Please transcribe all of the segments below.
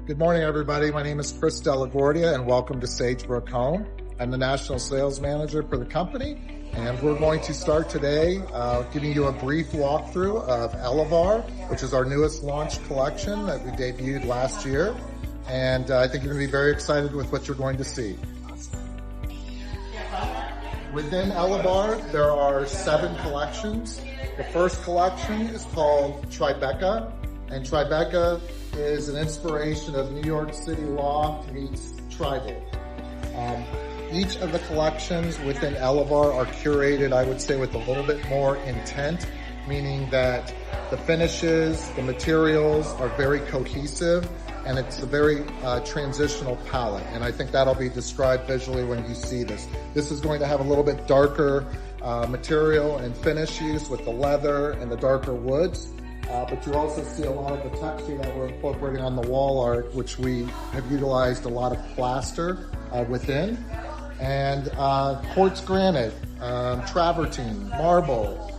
Good morning, everybody. My name is DeLa Guardia, and welcome to Sagebrook Home. I'm the National Sales Manager for the company, and we're going to start today giving you a brief walkthrough of Elevarre, which is our newest launch collection that we debuted last year. And I think you're going to be very excited with what you're going to see. Within Elevarre, there are 7 collections. The first collection is called Tribeca, and Tribeca is an inspiration of New York City loft meets tribal. Each of the collections within Elevarre are curated, I would say, with a little bit more intent, meaning that the finishes, the materials are very cohesive, and it's a very transitional palette. And I think that'll be described visually when you see this. This is going to have a little bit darker material and finish use with the leather and the darker woods. But you also see a lot of the texture that we're incorporating on the wall art, which we have utilized a lot of plaster within. And quartz granite, travertine, marble.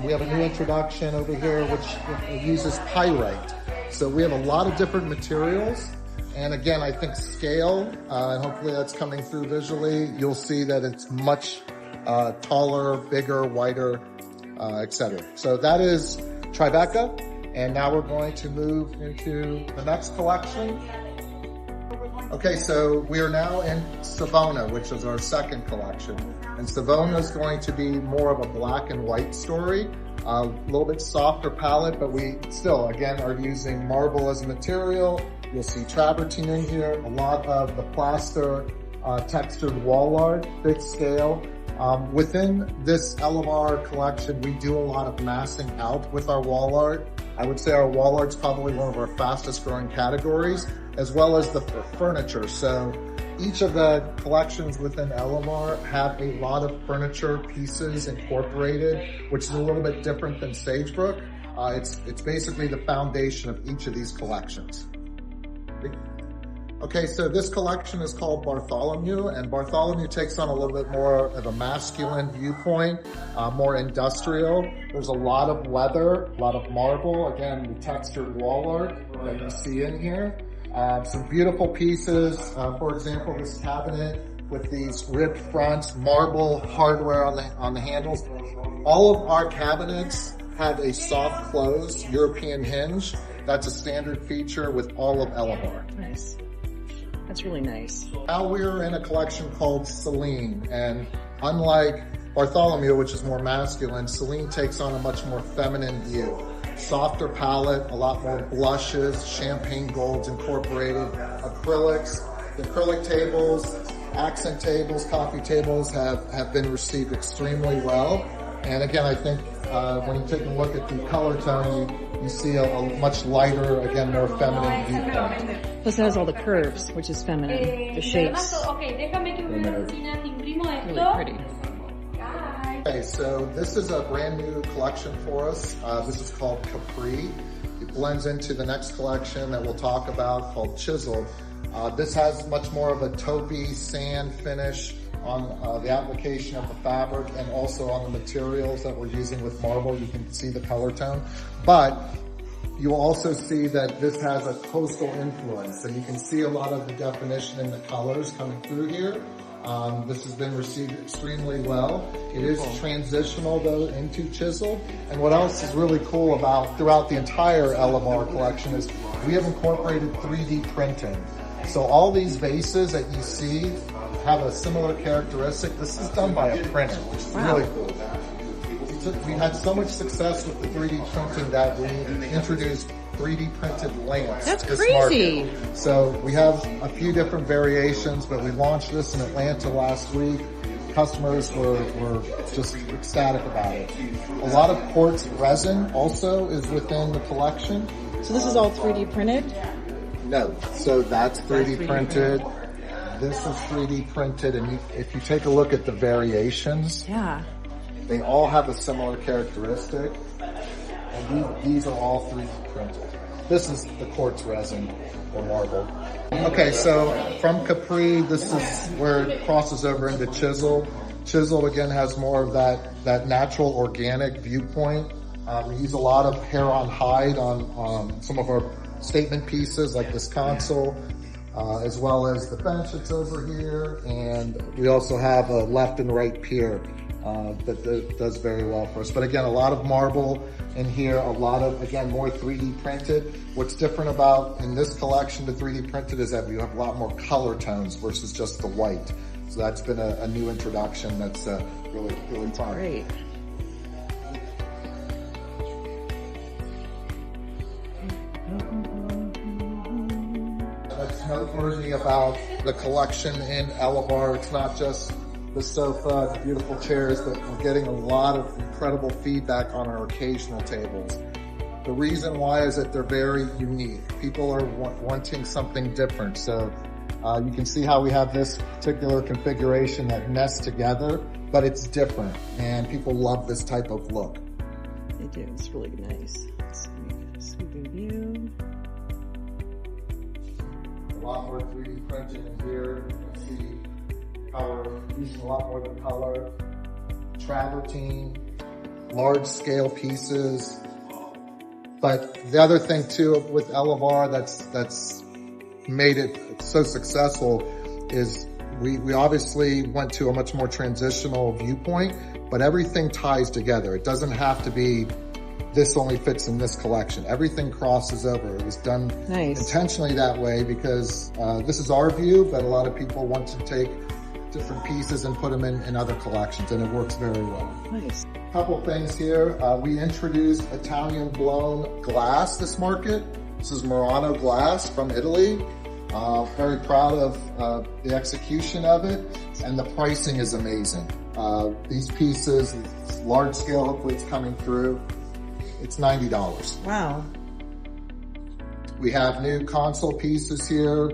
We have a new introduction over here which uses pyrite. So we have a lot of different materials. And again, I think scale, and hopefully that's coming through visually, you'll see that it's much taller, bigger, wider, etc. So that is Tribeca, and now we're going to move into the next collection. Okay, so we are now in Savona, which is our second collection. And Savona is going to be more of a black and white story, a little bit softer palette, but we still, again, are using marble as a material. You'll see travertine in here, a lot of the plaster textured wall art, big scale. Within this Elevarre collection, we do a lot of massing out with our wall art. I would say our wall art's probably one of our fastest growing categories, as well as the furniture. So each of the collections within Elevarre have a lot of furniture pieces incorporated, which is a little bit different than Sagebrook. It's basically the foundation of each of these collections. Okay, so this collection is called Bartholomew, and Bartholomew takes on a little bit more of a masculine viewpoint, more industrial. There's a lot of leather, a lot of marble, again, the textured wall art that you see in here. Some beautiful pieces, for example, this cabinet with these ribbed fronts, marble hardware on the handles. All of our cabinets have a soft close European hinge. That's a standard feature with all of Elevarre. Nice. That's really nice. Now we're in a collection called Celine, and unlike Bartholomew, which is more masculine, Celine takes on a much more feminine view. Softer palette, a lot more blushes, champagne golds incorporated, acrylics. The acrylic tables, accent tables, coffee tables have been received extremely well. And again, I think when you take a look at the color tone, you see a much lighter, again, more feminine viewpoint. Plus it has all the curves, which is feminine, the shapes. Really pretty. Okay, so this is a brand new collection for us. This is called Capri. It blends into the next collection that we'll talk about called Chiseled. This has much more of a taupey sand finish on the application of the fabric and also on the materials that we're using with marble. You can see the color tone, but you'll also see that this has a coastal influence, and you can see a lot of the definition in the colors coming through here. This has been received extremely well. It is transitional though into chiseled. And what else is really cool about throughout the entire Elevarre collection is we have incorporated 3D printing. So all these vases that you see have a similar characteristic. This is done by a printer, which is really cool. We had so much success with the 3D printing that we introduced 3D printed lamps. That's crazy. Market. So we have a few different variations, but we launched this in Atlanta last week. Customers were just ecstatic about it. A lot of quartz resin also is within the collection. So this is all 3D printed? No, so that's 3D printed. This is 3D printed, and if you take a look at the variations, yeah, they all have a similar characteristic, and these are all 3D printed. This is the quartz resin or marble. Okay, so from Capri, this is where it crosses over into Chiseled. Chiseled again has more of that natural organic viewpoint. We use a lot of hair on hide on some of our statement pieces like this console, as well as the bench that's over here. And we also have a left and right pier that does very well for us. But again, a lot of marble in here, a lot of, again, more 3D printed. What's different about in this collection, the 3D printed, is that we have a lot more color tones versus just the white. So that's been a new introduction that's really fun. Great. What's noteworthy about the collection in Elevarre, it's not just the sofa, the beautiful chairs, but we're getting a lot of incredible feedback on our occasional tables. The reason why is that they're very unique. People are wanting something different. So you can see how we have this particular configuration that nests together, but it's different, and people love this type of look. They do. It's really nice. Sweeping view. A lot more 3D printing in here. You can see how we're using a lot more of the color. Travertine, large scale pieces. But the other thing too with Elevarre that's made it so successful is we obviously went to a much more transitional viewpoint, but everything ties together. It doesn't have to be this only fits in this collection. Everything crosses over. It was done intentionally that way because this is our view, but a lot of people want to take different pieces and put them in other collections, and it works very well. Nice. Couple things here. We introduced Italian blown glass this market. This is Murano glass from Italy. Very proud of the execution of it, and the pricing is amazing. These pieces, large scale, hopefully it's coming through. It's $90. Wow. We have new console pieces here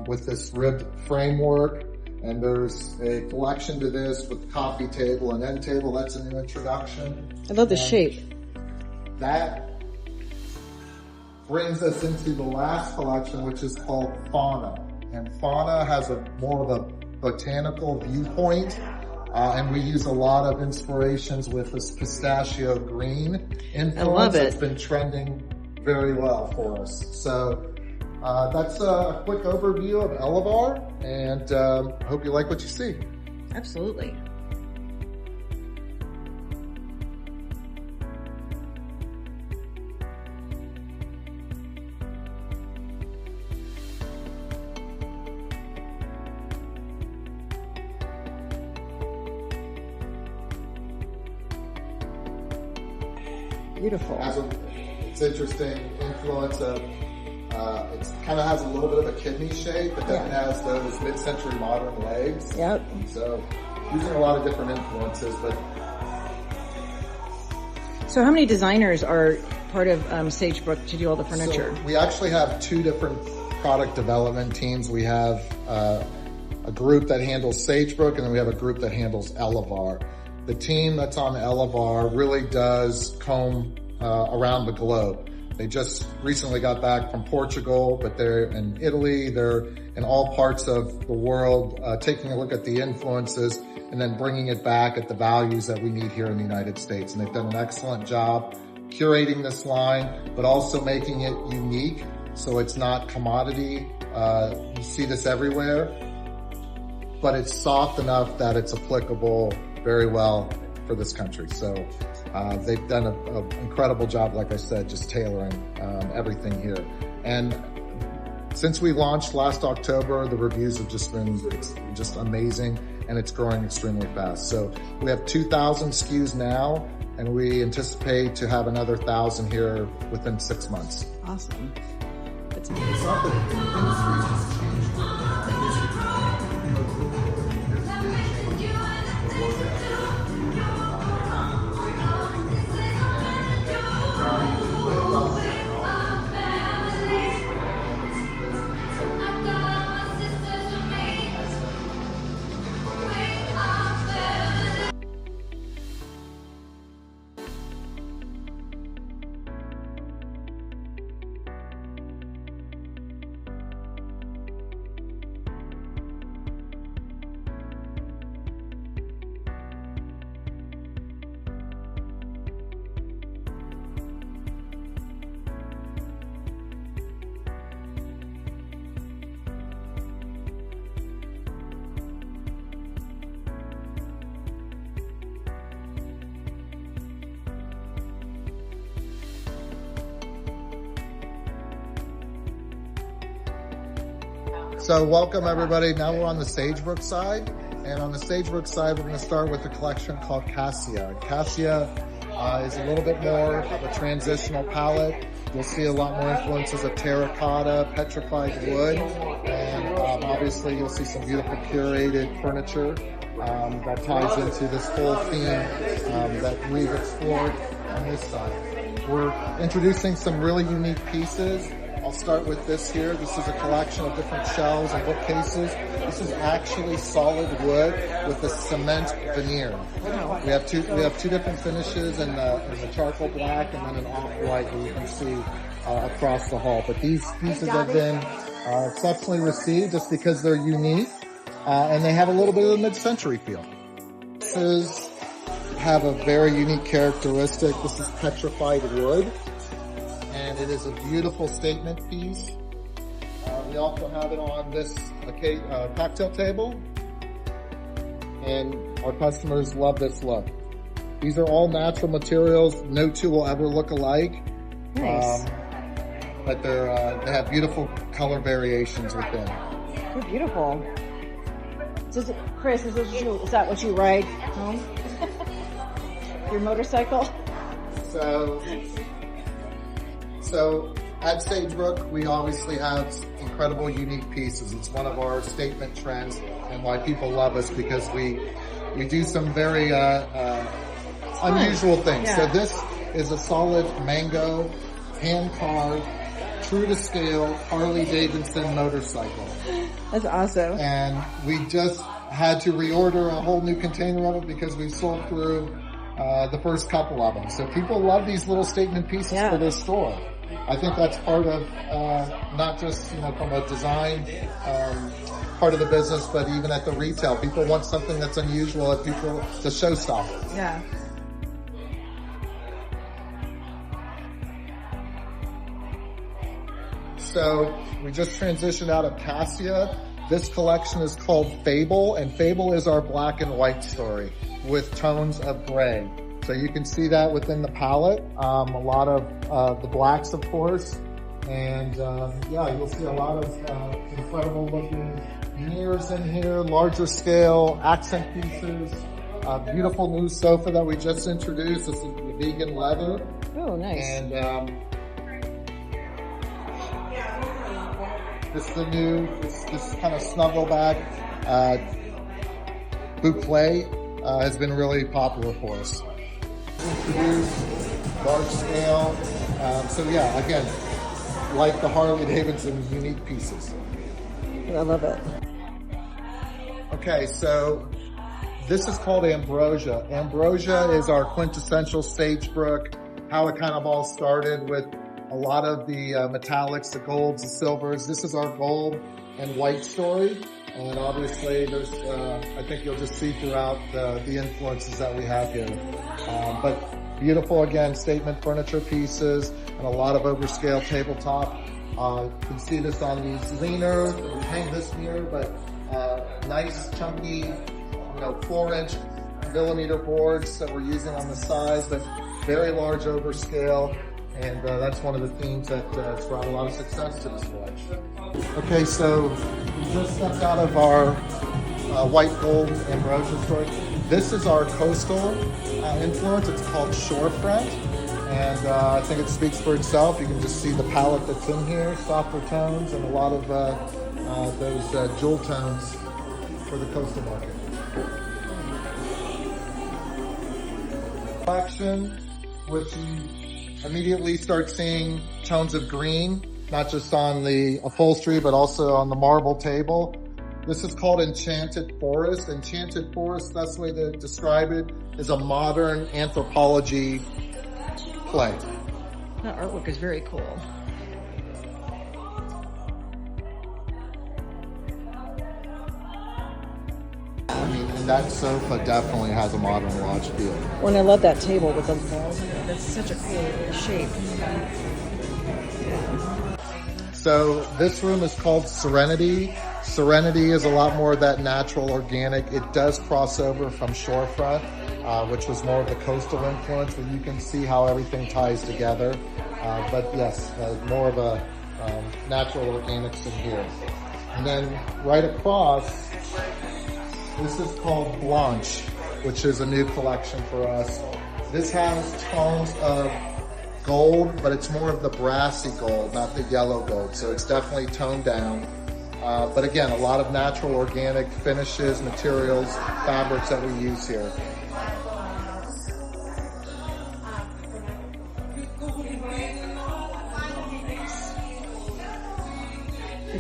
with this ribbed framework. And there's a collection to this with coffee table and end table. That's a new introduction. I love the shape. That brings us into the last collection, which is called Fauna. And Fauna has more of a botanical viewpoint. And we use a lot of inspirations with this pistachio green influence. I love it. That's been trending very well for us. So that's a quick overview of Elevarre, and I hope you like what you see. Absolutely. Beautiful. It's interesting influence of it kind of has a little bit of a kidney shape, but then it has those mid-century modern legs. Yep. So using a lot of different influences, but. So how many designers are part of Sagebrook to do all the furniture? So we actually have two different product development teams. We have a group that handles Sagebrook, and then we have a group that handles Elevarre. The team that's on Elevarre really does comb around the globe. They just recently got back from Portugal, but they're in Italy. They're in all parts of the world, taking a look at the influences and then bringing it back at the values that we need here in the United States. And they've done an excellent job curating this line, but also making it unique so it's not commodity. You see this everywhere, but it's soft enough that it's applicable very well for this country. So they've done an incredible job, like I said, just tailoring everything here. And since we launched last October, the reviews have just been just amazing, and it's growing extremely fast. So we have 2,000 SKUs now, and we anticipate to have another 1,000 here within 6 months. Awesome. That's It's amazing. not that the industry's just changed. So welcome everybody. Now we're on the Sagebrook side. And on the Sagebrook side, we're going to start with a collection called Cassia. Cassia is a little bit more of a transitional palette. You'll see a lot more influences of terracotta, petrified wood, and obviously you'll see some beautiful curated furniture that ties into this whole theme that we've explored on this side. We're introducing some really unique pieces. I'll start with this here. This is a collection of different shelves and bookcases. This is actually solid wood with a cement veneer. We have two different finishes in the charcoal black and then an off-white that you can see across the hall. But these pieces have been exceptionally received just because they're unique and they have a little bit of a mid-century feel. Pieces have a very unique characteristic. This is petrified wood. And it is a beautiful statement piece. We also have it on this cocktail table. And our customers love this look. These are all natural materials. No two will ever look alike. Nice. But they have beautiful color variations within. They're beautiful. So Chris, is that what you ride home? Your motorcycle? So at Sagebrook, we obviously have incredible, unique pieces. It's one of our statement trends and why people love us, because we do some very unusual things. Yeah. So this is a solid mango, hand-carved, true to scale Harley Davidson motorcycle. That's awesome. And we just had to reorder a whole new container of it because we sold through the first couple of them. So people love these little statement pieces for their store. I think that's part of not just from a design part of the business, but even at the retail, people want something that's unusual. It's a showstopper. Yeah. So we just transitioned out of Cassia. This collection is called Fable, and Fable is our black and white story with tones of gray. So you can see that within the palette. A lot of the blacks, of course. And yeah, you'll see a lot of incredible looking mirrors in here, larger scale accent pieces. Beautiful new sofa that we just introduced. This is the vegan leather. Oh, nice. And this is the new, this kind of snuggle bag boucle has been really popular for us. Large scale. So yeah, again, like the Harley Davidson unique pieces. I love it. Okay, so this is called Ambrosia. Ambrosia is our quintessential Sagebrook, how it kind of all started with a lot of the metallics, the golds, the silvers. This is our gold and white story. And obviously there's, I think you'll just see throughout the influences that we have here. But beautiful, again, statement furniture pieces and a lot of overscale tabletop. You can see this on these leaner, we hang this mirror, but nice chunky, 4-inch millimeter boards that we're using on the sides, but very large overscale. And that's one of the themes that has brought a lot of success to this collection. Okay, so we just stepped out of our white gold ambrosia story. This is our coastal influence. It's called Shorefront. And I think it speaks for itself. You can just see the palette that's in here, softer tones, and a lot of those jewel tones for the coastal market. Collection, which you immediately start seeing tones of green, not just on the upholstery, but also on the marble table. This is called Enchanted Forest. Enchanted Forest, that's the way to describe it, is a modern anthropology play. That artwork is very cool. I mean, and that sofa definitely has a modern lodge feel. Well, and I love that table with the balls in it. That's such a cool shape. So this room is called Serenity. Serenity is a lot more of that natural, organic. It does cross over from Shorefront, which was more of the coastal influence, but you can see how everything ties together. But yes, more of a natural organics in here. And then right across, this is called Blanche, which is a new collection for us. This has tones of gold, but it's more of the brassy gold, not the yellow gold. So it's definitely toned down. But again, a lot of natural organic finishes, materials, fabrics that we use here.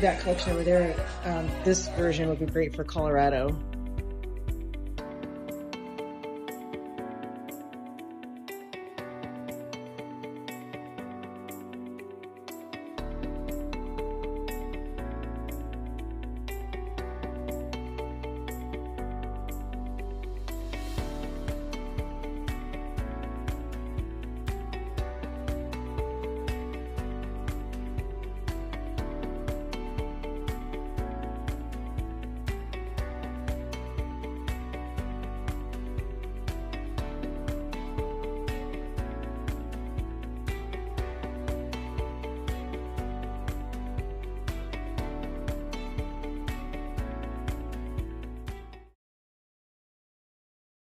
That collection over there, this version would be great for Colorado.